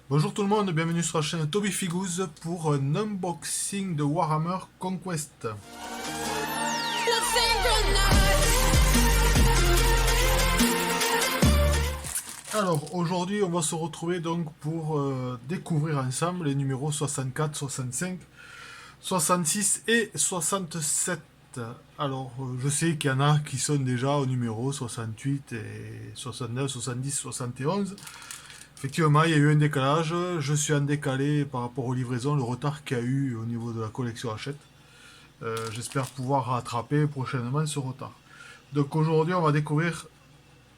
Bonjour tout le monde, bienvenue sur la chaîne Toby Figuz pour un unboxing de Warhammer Conquest. Alors aujourd'hui on va se retrouver donc pour découvrir ensemble les numéros 64, 65, 66 et 67. Alors je sais qu'il y en a qui sont déjà au numéro 68 et 69, 70, 71. Effectivement, il y a eu un décalage. Je suis en décalé par rapport aux livraisons, le retard qu'il y a eu au niveau de la collection Hachette. J'espère pouvoir rattraper prochainement ce retard. Donc aujourd'hui, on va découvrir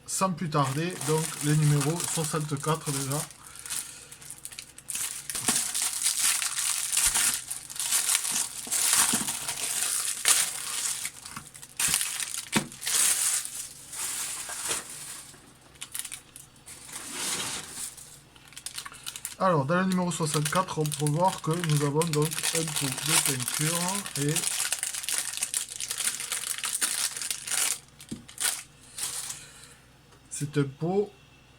sans plus tarder donc les numéros 64 déjà. Alors, dans le numéro 64, on peut voir que nous avons donc un pot de peinture et c'est un pot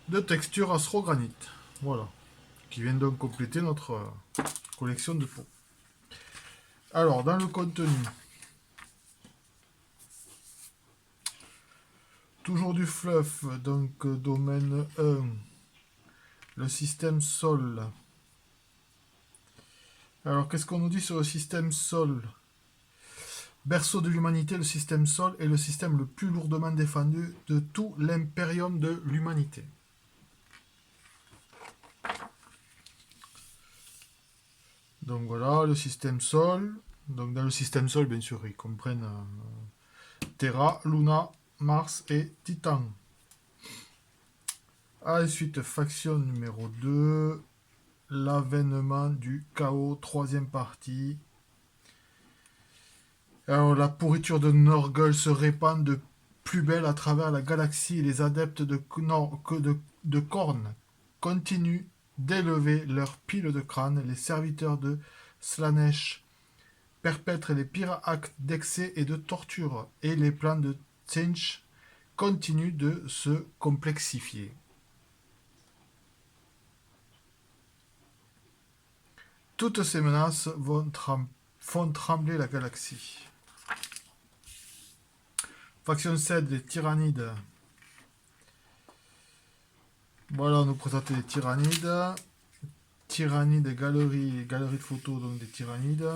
de texture astrogranite. Voilà, qui vient donc compléter notre collection de pots. Alors, dans le contenu, toujours du fluff, donc domaine 1, le système sol. Alors, qu'est-ce qu'on nous dit sur le système sol? Berceau de l'humanité, le système sol est le système le plus lourdement défendu de tout l'impérium de l'humanité. Donc voilà, le système sol. Donc dans le système sol, bien sûr, ils comprennent Terra, Luna, Mars et Titan. Ensuite, faction numéro 2, l'avènement du chaos, troisième partie. Alors, la pourriture de Norgul se répand de plus belle à travers la galaxie et les adeptes de Khorne continuent d'élever leurs piles de crâne. Les serviteurs de Slaanesh perpètrent les pires actes d'excès et de torture, et les plans de Tzeentch continuent de se complexifier. Toutes ces menaces font trembler la galaxie. Faction 7, les Tyrannides. Voilà, on nous présente les Tyrannides. Tyrannides, galerie de photos donc des Tyrannides.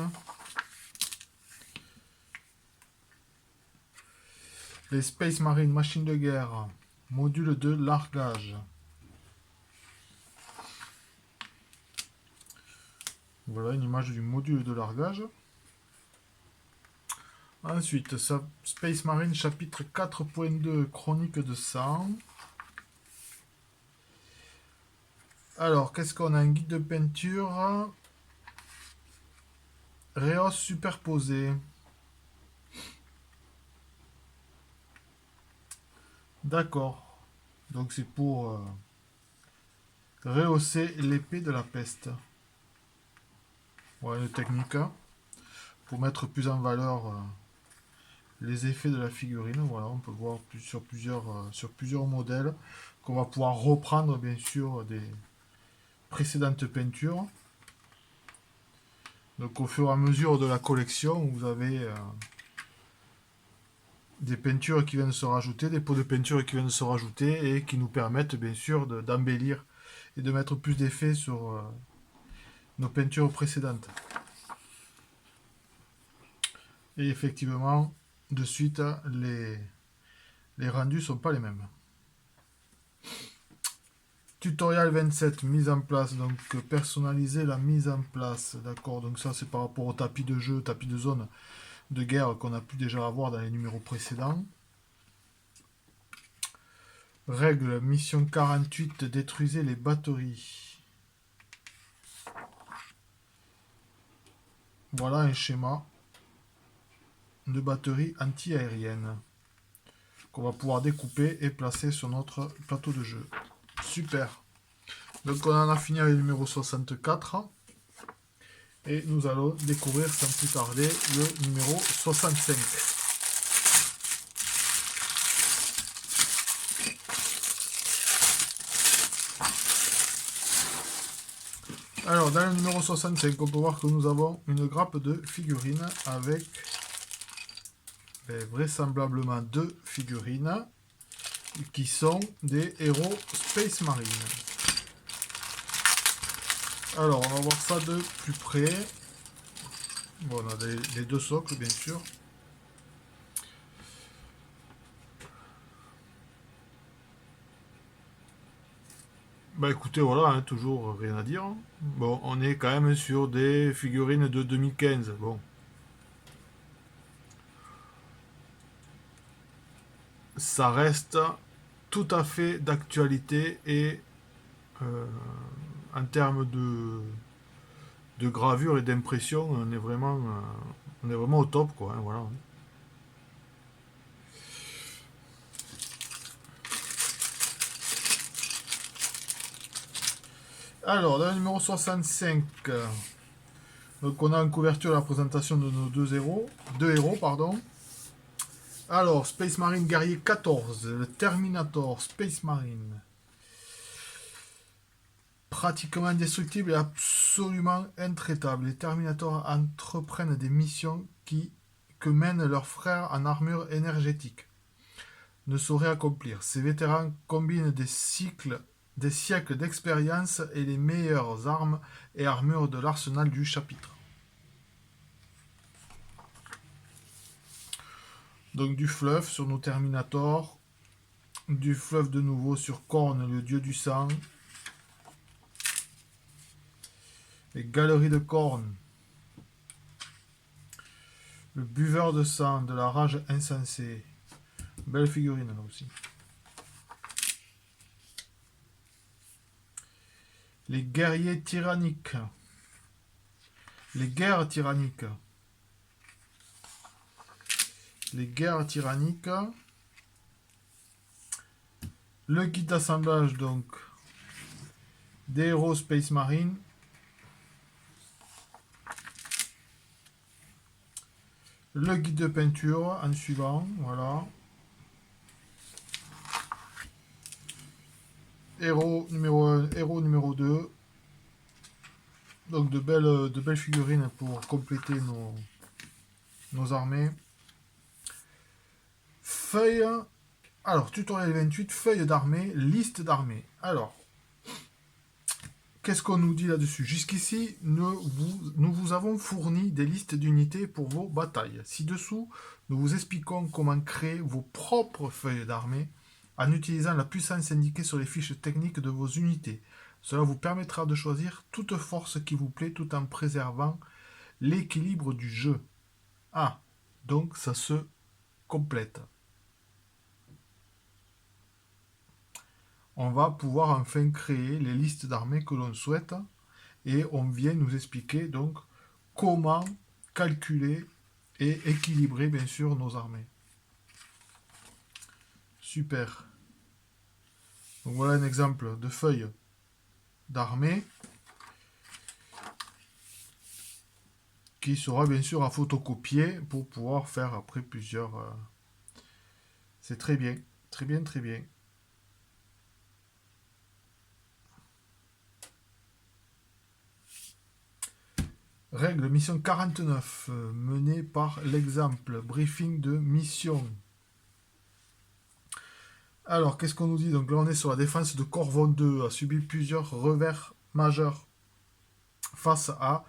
Les Space Marine, machines de guerre. Module de largage. Voilà une image du module de largage. Ensuite, Space Marine chapitre 4.2, chronique de sang. Alors, qu'est-ce qu'on a? Un guide de peinture. Réos superposé. D'accord. Donc c'est pour rehausser l'épée de la peste. Voilà une technique. Pour mettre plus en valeur les effets de la figurine. Voilà, on peut voir sur plusieurs modèles qu'on va pouvoir reprendre bien sûr des précédentes peintures. Donc au fur et à mesure de la collection, vous avez des peintures qui viennent se rajouter, des pots de peinture qui viennent se rajouter et qui nous permettent bien sûr d'embellir et de mettre plus d'effets sur nos peintures précédentes. Et effectivement, de suite, les rendus sont pas les mêmes. Tutoriel 27, mise en place, donc personnaliser la mise en place, d'accord, donc ça c'est par rapport au tapis de jeu, tapis de zone de guerre qu'on a pu déjà avoir dans les numéros précédents. Règle, mission 48, détruisez les batteries. Voilà un schéma de batterie anti-aérienne qu'on va pouvoir découper et placer sur notre plateau de jeu. Super. Donc on en a fini avec le numéro 64. Et nous allons découvrir sans plus tarder le numéro 65. Alors, dans le numéro 65, on peut voir que nous avons une grappe de figurines avec vraisemblablement 2 figurines qui sont des héros Space Marine. Alors, on va voir ça de plus près. Bon, on a les 2 socles, bien sûr. Bah écoutez, voilà, hein, toujours rien à dire. Bon, on est quand même sur des figurines de 2015. Bon. Ça reste tout à fait d'actualité et en termes de gravure et d'impression, on est vraiment au top, quoi. Hein, voilà. Alors, dans le numéro 65, donc on a en couverture la présentation de nos deux héros, pardon. Alors, Space Marine Guerrier 14, le Terminator Space Marine. Pratiquement indestructible et absolument intraitable, les Terminators entreprennent des missions que mènent leurs frères en armure énergétique ne sauraient accomplir. Ces vétérans combinent des siècles d'expérience et les meilleures armes et armures de l'arsenal du chapitre. Donc du fluff sur nos Terminators, du fluff de nouveau sur Korn, le dieu du sang, les galeries de Korn, le buveur de sang, de la rage insensée. Belle figurine là aussi. Les guerriers tyranniques. Les guerres tyranniques. Les guerres tyranniques. Le kit d'assemblage donc des héros Space Marine. Le guide de peinture en suivant, voilà. Héros numéro 1, héros numéro 2. Donc de belles figurines pour compléter nos armées. Feuilles. Alors, tutoriel 28, feuilles d'armée, liste d'armée. Alors, qu'est-ce qu'on nous dit là-dessus? Jusqu'ici, nous vous avons fourni des listes d'unités pour vos batailles. Ci-dessous, nous vous expliquons comment créer vos propres feuilles d'armée en utilisant la puissance indiquée sur les fiches techniques de vos unités. Cela vous permettra de choisir toute force qui vous plaît tout en préservant l'équilibre du jeu. Ah, donc ça se complète. On va pouvoir enfin créer les listes d'armées que l'on souhaite et on vient nous expliquer donc comment calculer et équilibrer bien sûr nos armées. Super. Donc voilà un exemple de feuille d'armée qui sera bien sûr à photocopier pour pouvoir faire après plusieurs. C'est très bien, très bien, très bien. Règle mission 49, menée par l'exemple, briefing de mission. Alors, qu'est-ce qu'on nous dit? Donc là, on est sur la défense de Corvon 2, a subi plusieurs revers majeurs face à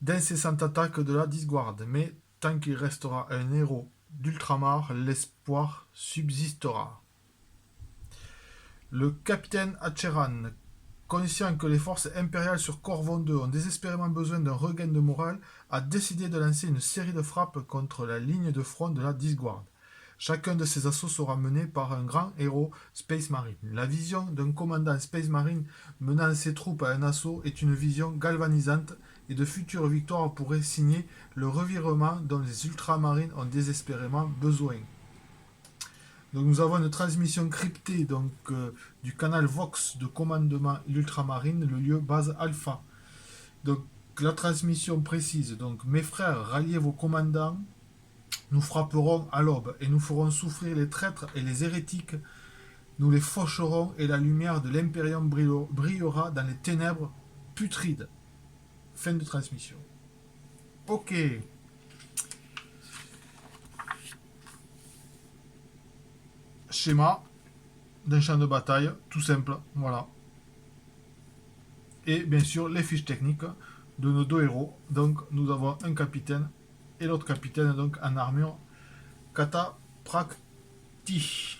d'incessantes attaques de la Disguard. Mais tant qu'il restera un héros d'Ultramar, l'espoir subsistera. Le capitaine Acheran, conscient que les forces impériales sur Corvon 2 ont désespérément besoin d'un regain de morale, a décidé de lancer une série de frappes contre la ligne de front de la Disguard. Chacun de ces assauts sera mené par un grand héros Space Marine. La vision d'un commandant Space Marine menant ses troupes à un assaut est une vision galvanisante et de futures victoires pourraient signer le revirement dont les ultramarines ont désespérément besoin. Donc nous avons une transmission cryptée du canal Vox de commandement l'ultramarine, le lieu base alpha. Donc la transmission précise, donc mes frères, ralliez vos commandants, nous frapperons à l'aube et nous ferons souffrir les traîtres et les hérétiques, nous les faucherons et la lumière de l'Imperium brillera dans les ténèbres putrides. fin de transmission. Ok. Schéma d'un champ de bataille, tout simple, voilà. Et bien sûr, les fiches techniques de nos deux héros. Donc, nous avons un capitaine et l'autre capitaine donc en armure Cataphractii.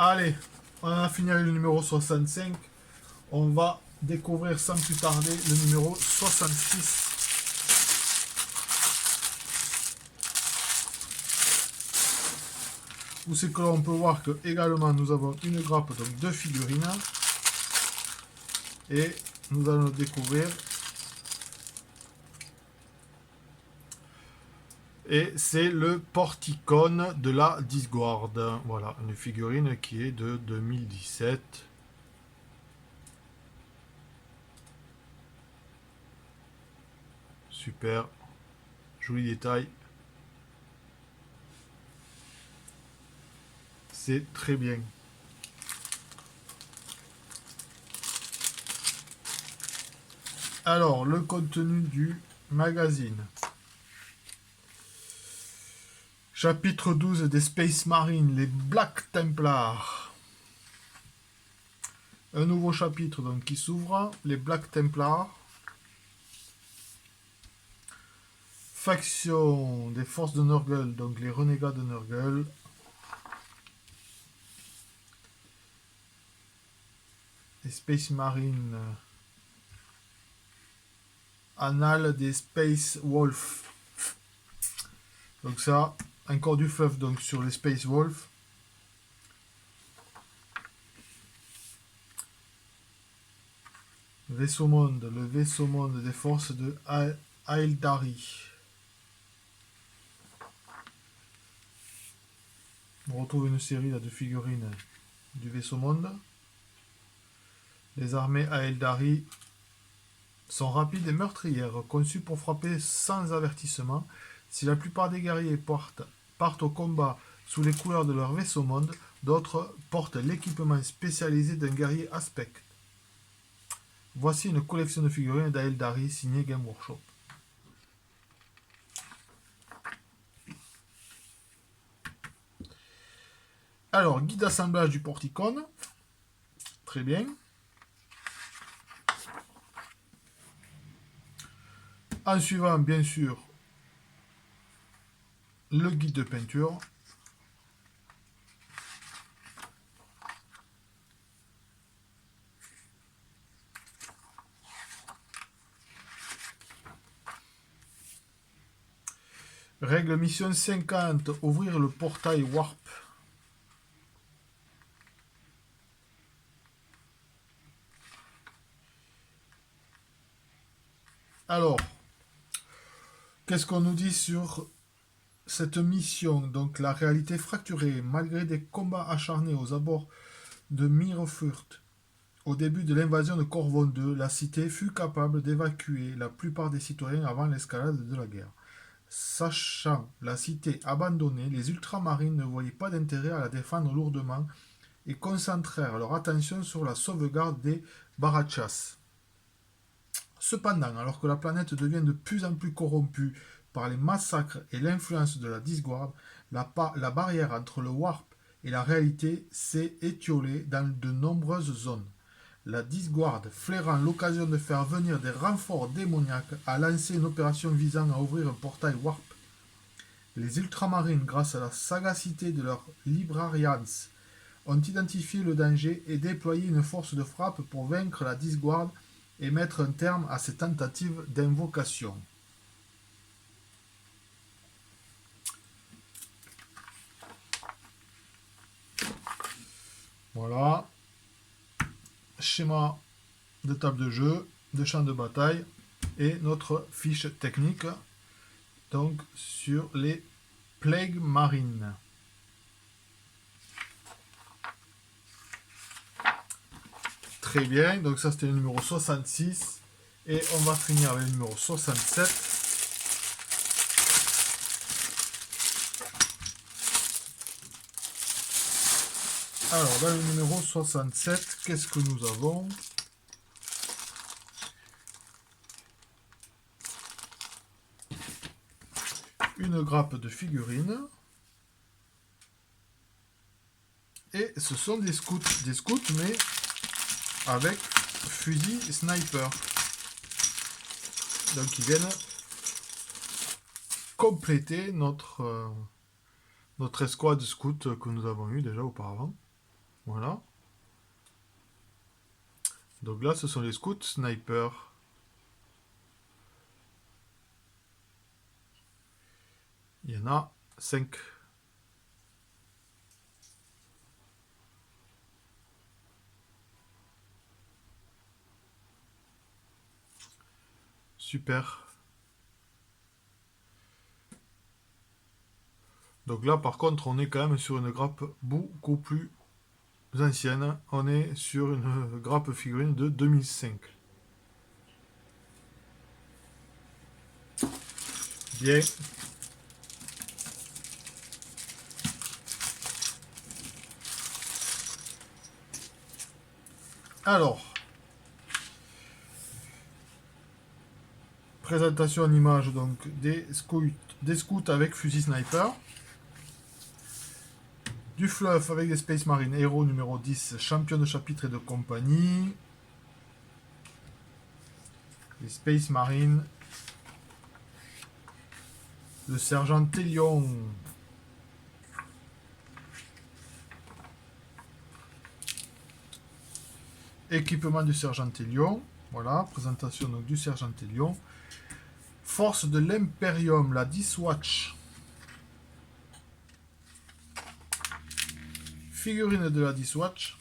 Allez, on a fini avec le numéro 65. On va découvrir sans plus tarder le numéro 66. Où c'est que l'on peut voir que également nous avons une grappe donc de figurines. Et nous allons découvrir. Et c'est le Porticone de la Disgward. Voilà, une figurine qui est de 2017. Super. Joli détail. C'est très bien. Alors, le contenu du magazine. Chapitre 12 des Space Marines, les Black Templars. Un nouveau chapitre donc qui s'ouvre, les Black Templars. Faction des forces de Nurgle, donc les renégats de Nurgle. Les Space Marines. Annales des Space Wolves. Donc ça, encore du fluff donc sur les Space Wolves. Vaisseau monde, le vaisseau monde des forces de Aeldari. On retrouve une série là, de figurines du vaisseau monde. Les armées Aeldari sont rapides et meurtrières, conçues pour frapper sans avertissement. Si la plupart des guerriers partent au combat sous les couleurs de leur vaisseau monde, d'autres portent l'équipement spécialisé d'un guerrier aspect. Voici une collection de figurines d'Aeldari signée Game Workshop. Alors, guide d'assemblage du Porticone. Très bien. En suivant, bien sûr, le guide de peinture. Règle mission 50, ouvrir le portail Warp. Alors, qu'est-ce qu'on nous dit sur cette mission? Donc, la réalité fracturée, malgré des combats acharnés aux abords de Mirefurt, au début de l'invasion de Corvon 2, la cité fut capable d'évacuer la plupart des citoyens avant l'escalade de la guerre. Sachant la cité abandonnée, les ultramarines ne voyaient pas d'intérêt à la défendre lourdement et concentrèrent leur attention sur la sauvegarde des Barachas. Cependant, alors que la planète devient de plus en plus corrompue par les massacres et l'influence de la Disgward, la barrière entre le Warp et la réalité s'est étiolée dans de nombreuses zones. La Disgward, flairant l'occasion de faire venir des renforts démoniaques, a lancé une opération visant à ouvrir un portail Warp. Les Ultramarines, grâce à la sagacité de leurs Librarians, ont identifié le danger et déployé une force de frappe pour vaincre la Disgward et mettre un terme à ces tentatives d'invocation. Voilà. Schéma de table de jeu, de champ de bataille et notre fiche technique donc sur les Plague Marines. Très bien, donc ça c'était le numéro 66 et on va finir avec le numéro 67. Alors, dans le numéro 67, qu'est-ce que nous avons? Une grappe de figurines. Et ce sont des scouts mais avec fusil sniper. Donc ils viennent compléter notre escouade scouts que nous avons eu déjà auparavant. Voilà. Donc là, ce sont les scouts sniper. Il y en a 5. Super. Donc là, par contre, on est quand même sur une grappe beaucoup plus ancienne. On est sur une grappe figurine de 2005. Bien. Alors, présentation en image donc des scouts avec fusil sniper. Du fluff avec des Space Marine héros numéro 10, champion de chapitre et de compagnie. Les Space Marine. Le sergent Tellion. Équipement du sergent Tellion. Voilà, présentation donc du sergent Tellion. Force de l'Imperium, la 10 Watch. Figurine de la 10 Watch.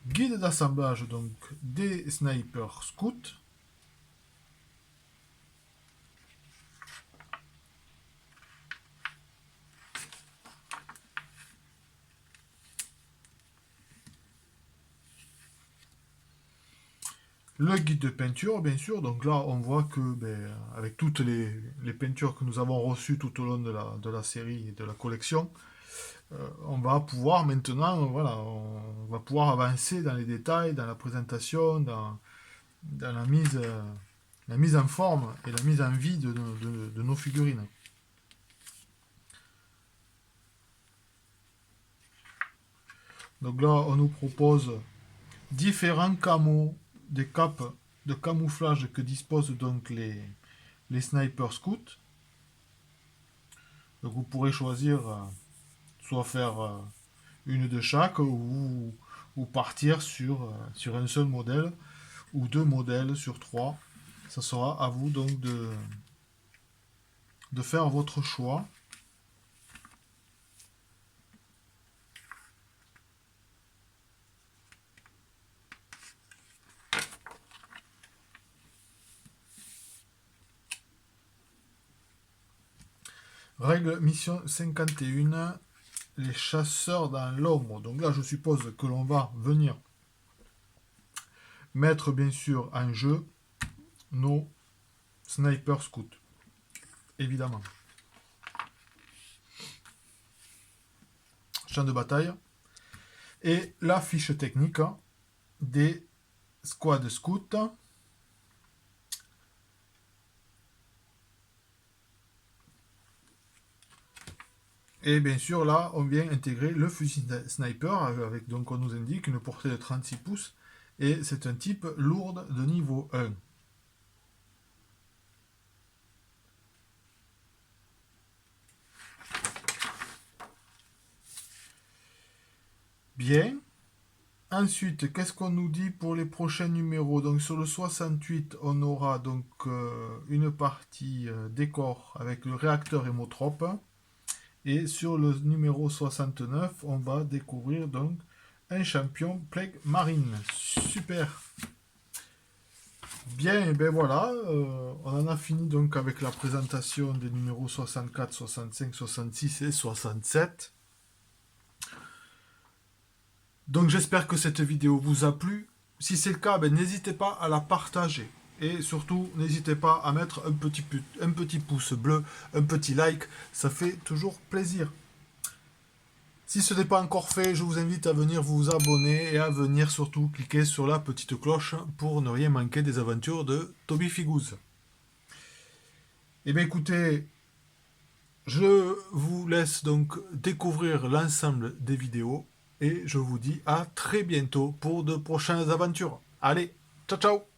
Guide d'assemblage donc des Sniper Scouts. Le guide de peinture, bien sûr. Donc là, on voit que, avec toutes les peintures que nous avons reçues tout au long de la série et de la collection, on va pouvoir maintenant, voilà, on va pouvoir avancer dans les détails, dans la présentation, dans la mise en forme et la mise en vie de nos figurines. Donc là, on nous propose différents camos, des capes de camouflage que disposent donc les Sniper Scouts. Donc vous pourrez choisir soit faire une de chaque ou partir sur un seul modèle ou 2 modèles sur 3. Ça sera à vous donc de faire votre choix. Règle mission 51, les chasseurs dans l'ombre. Donc là, je suppose que l'on va venir mettre bien sûr en jeu nos Sniper Scouts. Évidemment. Champ de bataille. Et la fiche technique des squads scouts. Et bien sûr, là, on vient intégrer le fusil sniper avec, donc, on nous indique une portée de 36 pouces. Et c'est un type lourde de niveau 1. Bien. Ensuite, qu'est-ce qu'on nous dit pour les prochains numéros? Donc sur le 68, on aura donc une partie décor avec le réacteur hémotrope. Et sur le numéro 69, on va découvrir donc un champion Plague Marine. Super. Bien, et ben voilà, on en a fini donc avec la présentation des numéros 64, 65, 66 et 67. Donc j'espère que cette vidéo vous a plu. Si c'est le cas, n'hésitez pas à la partager Et surtout, n'hésitez pas à mettre un petit pouce bleu, un petit like, ça fait toujours plaisir. Si ce n'est pas encore fait, je vous invite à venir vous abonner et à venir surtout cliquer sur la petite cloche pour ne rien manquer des aventures de Toby Figooz. Eh bien écoutez, je vous laisse donc découvrir l'ensemble des vidéos et je vous dis à très bientôt pour de prochaines aventures. Allez, ciao ciao!